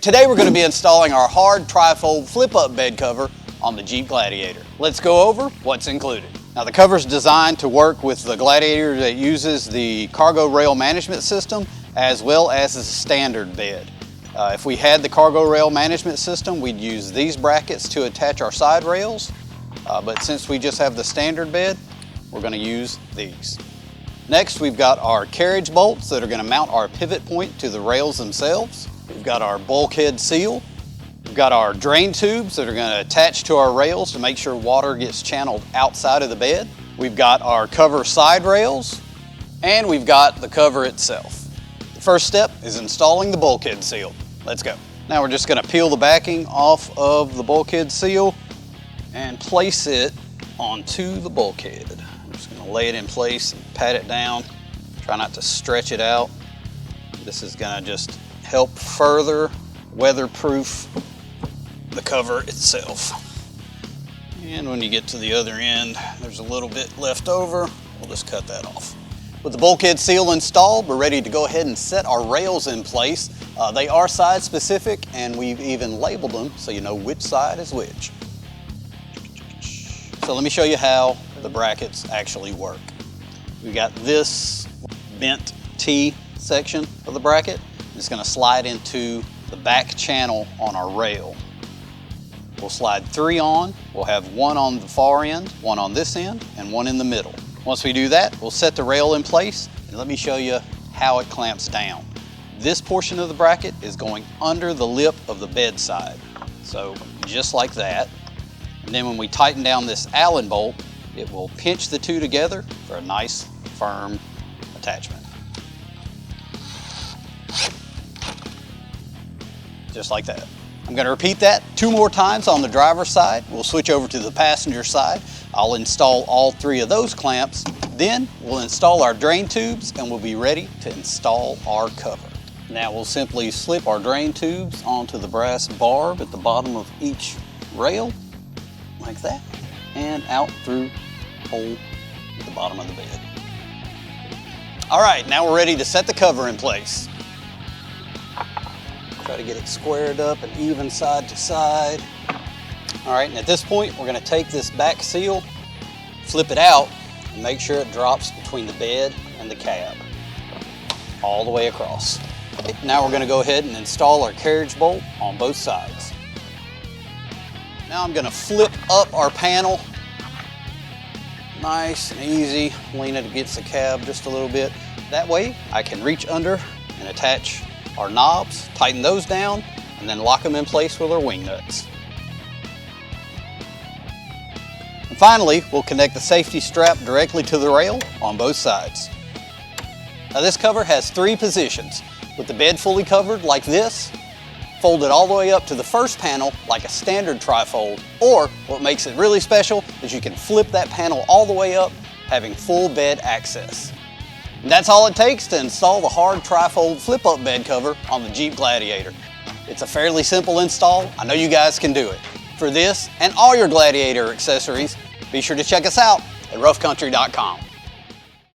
Today we're going to be installing our hard trifold flip-up bed cover on the Jeep Gladiator. Let's go over what's included. Now the cover is designed to work with the Gladiator that uses the cargo rail management system as well as the standard bed. If we had the cargo rail management system, we'd use these brackets to attach our side rails, but since we just have the standard bed, we're going to use these. Next, we've got our carriage bolts that are going to mount our pivot point to the rails themselves. We've got our bulkhead seal. We've got our drain tubes that are going to attach to our rails to make sure water gets channeled outside of the bed. We've got our cover side rails, and we've got the cover itself. The first step is installing the bulkhead seal. Let's go. Now we're just going to peel the backing off of the bulkhead seal and place it onto the bulkhead. I'm just going to lay it in place and pat it down. Try not to stretch it out. This is going to just help further weatherproof the cover itself. And when you get to the other end, there's a little bit left over. We'll just cut that off. With the bulkhead seal installed, we're ready to go ahead and set our rails in place. They are side specific, and we've even labeled them so you know which side is which. So let me show you how the brackets actually work. We got this bent T section of the bracket. It's going to slide into the back channel on our rail. We'll slide 3 on. We'll have 1 on the far end, 1 on this end, and 1 in the middle. Once we do that, we'll set the rail in place, and let me show you how it clamps down. This portion of the bracket is going under the lip of the bed side. So just like that. And then when we tighten down this Allen bolt, it will pinch the two together for a nice firm attachment. Just like that. I'm going to repeat that 2 more times on the driver's side. We'll switch over to the passenger side. I'll install all 3 of those clamps. Then we'll install our drain tubes and we'll be ready to install our cover. Now we'll simply slip our drain tubes onto the brass barb at the bottom of each rail, like that, and out through the hole at the bottom of the bed. All right, now we're ready to set the cover in place. Try to get it squared up and even side to side. All right, and at this point, we're gonna take this back seal, flip it out, and make sure it drops between the bed and the cab, all the way across. Now we're gonna go ahead and install our carriage bolt on both sides. Now I'm gonna flip up our panel, nice and easy, lean it against the cab just a little bit. That way, I can reach under and attach our knobs, tighten those down, and then lock them in place with our wing nuts. And finally, we'll connect the safety strap directly to the rail on both sides. Now this cover has 3 positions, with the bed fully covered like this, folded all the way up to the first panel like a standard trifold, or what makes it really special is you can flip that panel all the way up, having full bed access. And that's all it takes to install the hard trifold flip-up bed cover on the Jeep Gladiator. It's a fairly simple install. I know you guys can do it. For this and all your Gladiator accessories, be sure to check us out at roughcountry.com.